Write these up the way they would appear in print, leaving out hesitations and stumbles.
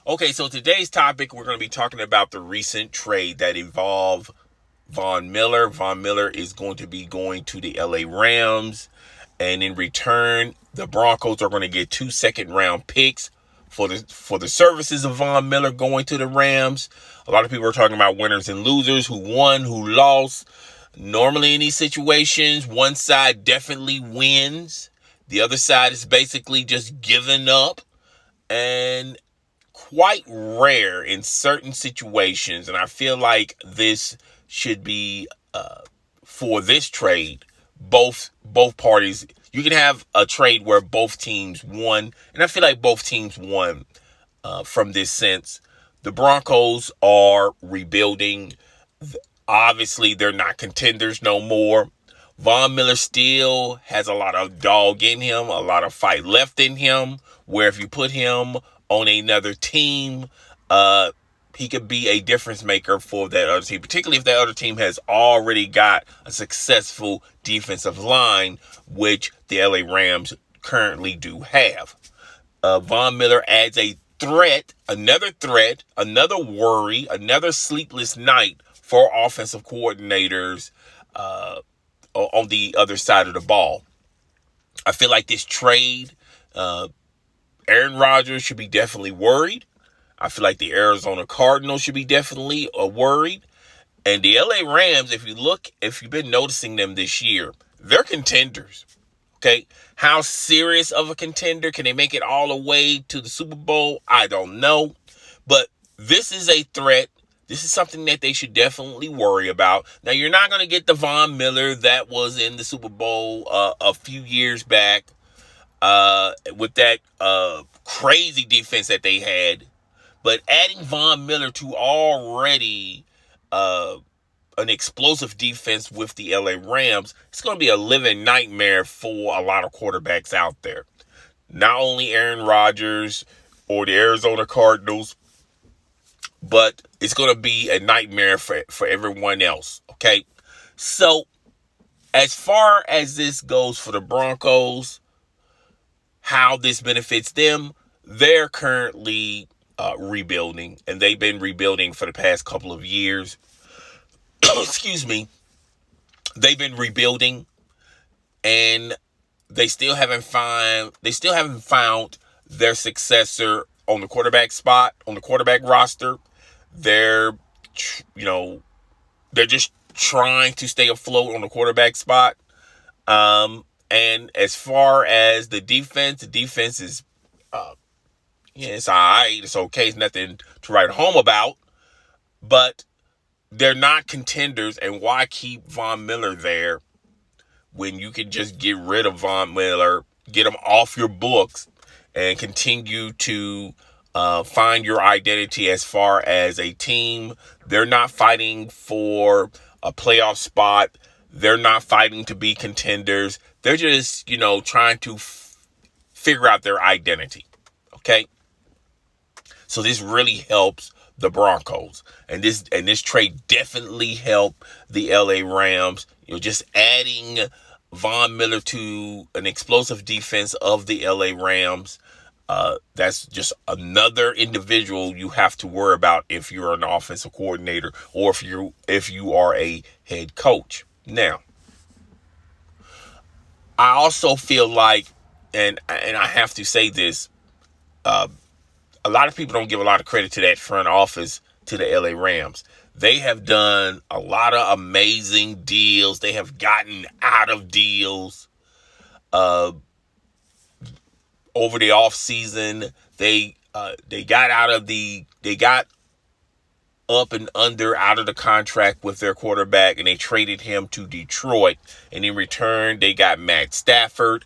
Okay, so today's topic, we're going to be talking about the recent trade that involved Von Miller. Von Miller is going to be going to the LA Rams, and in return, the Broncos are going to get 2 second-round picks for the services of Von Miller going to the Rams. A lot of people are talking about winners and losers, who won, who lost. Normally in these situations, one side definitely wins. The other side is basically just giving up. And quite rare in certain situations, and I feel like this should be for this trade. Both parties, you can have a trade where both teams won, and I feel like both teams won from this sense. The Broncos are rebuilding. Obviously, they're not contenders no more. Von Miller still has a lot of dog in him, a lot of fight left in him, where if you put him on another team, he could be a difference maker for that other team, particularly if that other team has already got a successful defensive line, which the LA Rams currently do have. Von Miller adds a threat, another worry, another sleepless night for offensive coordinators on the other side of the ball. I feel like this trade, Aaron Rodgers should be definitely worried. I feel like the Arizona Cardinals should be definitely worried. And the LA Rams, if you've been noticing them this year, they're contenders. Okay. How serious of a contender? Can they make it all the way to the Super Bowl? I don't know. But this is a threat. This is something that they should definitely worry about. Now, you're not going to get the Von Miller that was in the Super Bowl a few years back with that crazy defense that they had. But adding Von Miller to already an explosive defense with the LA Rams, it's going to be a living nightmare for a lot of quarterbacks out there. Not only Aaron Rodgers or the Arizona Cardinals, but it's going to be a nightmare for everyone else, okay? So, as far as this goes for the Broncos, how this benefits them, they're currently rebuilding, and they've been rebuilding for the past couple of years. Excuse me. They've been rebuilding, and they still haven't found their successor on the quarterback spot, on the quarterback roster. They're just trying to stay afloat on the quarterback spot. And as far as the defense is, it's all right. It's okay. It's nothing to write home about. But they're not contenders, and why keep Von Miller there when you can just get rid of Von Miller, get him off your books, and continue to find your identity as far as a team? They're not fighting for a playoff spot. They're not fighting to be contenders. They're just, trying to figure out their identity. Okay? So this really helps the Broncos. And this trade definitely helped the LA Rams. Just adding Von Miller to an explosive defense of the LA Rams. That's just another individual you have to worry about if you're an offensive coordinator or if you are a head coach. Now, I also feel like, and I have to say this, a lot of people don't give a lot of credit to that front office, to the LA Rams. They have done a lot of amazing deals. They have gotten out of deals over the offseason. They got up and under out of the contract with their quarterback, and they traded him to Detroit. And in return, they got Matt Stafford.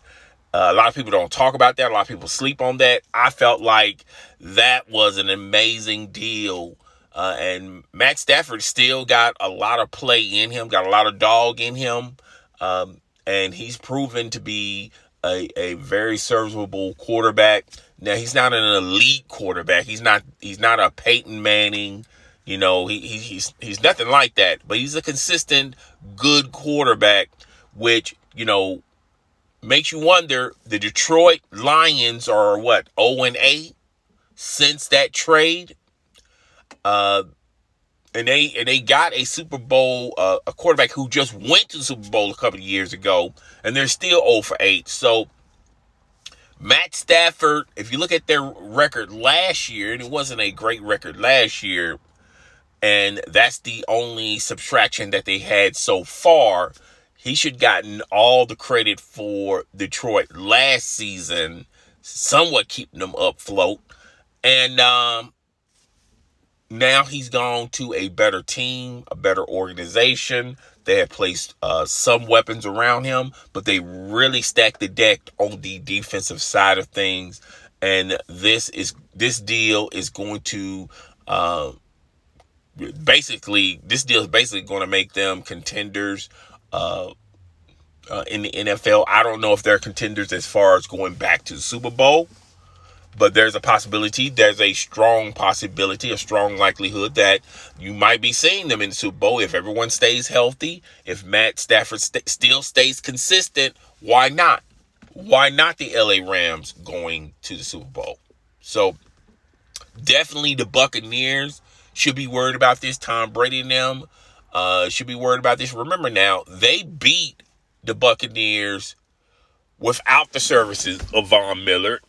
A lot of people don't talk about that. A lot of people sleep on that. I felt like that was an amazing deal. And Matt Stafford still got a lot of play in him, got a lot of dog in him. And he's proven to be a very serviceable quarterback. Now, he's not an elite quarterback. He's not a Peyton Manning. He's nothing like that. But he's a consistent, good quarterback, which, makes you wonder. The Detroit Lions are what, 0-8? since that trade. And they got a Super Bowl, a quarterback who just went to the Super Bowl a couple of years ago, and they're still 0-for-8. So Matt Stafford, if you look at their record last year, and it wasn't a great record last year, and that's the only subtraction that they had so far, he should have gotten all the credit for Detroit last season, somewhat keeping them afloat. And now he's gone to a better team, a better organization. They have placed some weapons around him, but they really stacked the deck on the defensive side of things. And this deal is going to basically going to make them contenders in the NFL. I don't know if they're contenders as far as going back to the Super Bowl, but there's a possibility. There's a strong possibility, a strong likelihood that you might be seeing them in the Super Bowl if everyone stays healthy. If Matt Stafford still stays consistent, why not? Why not the LA Rams going to the Super Bowl? So definitely the Buccaneers should be worried about this. Tom Brady and them should be worried about this. Remember now, they beat the Buccaneers without the services of Von Miller.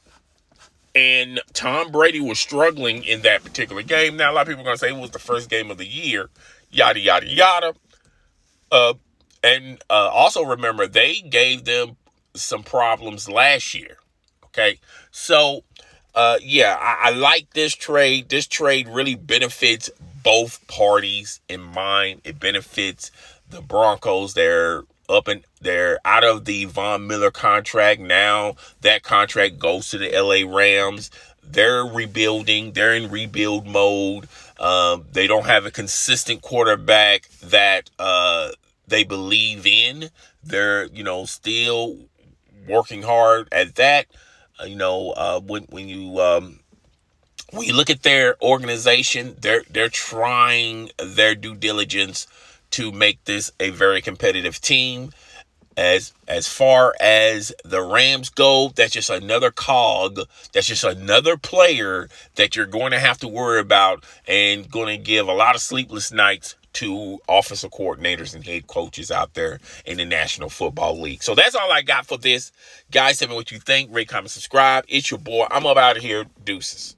And Tom Brady was struggling in that particular game. Now, a lot of people are going to say it was the first game of the year, yada, yada, yada. And also remember, they gave them some problems last year. Okay? So, I like this trade. This trade really benefits both parties in mind. It benefits the Broncos. They're out of the Von Miller contract. Now that contract goes to the LA Rams. They're rebuilding. They're in rebuild mode. They don't have a consistent quarterback that they believe in. They're, still working hard at that. When you look at their organization, they're trying their due diligence to make this a very competitive team. As far as the Rams go, that's just another cog. That's just another player that you're going to have to worry about and going to give a lot of sleepless nights to offensive coordinators and head coaches out there in the National Football League. So that's all I got for this. Guys, tell me what you think. Rate, comment, subscribe. It's your boy. I'm up out of here. Deuces.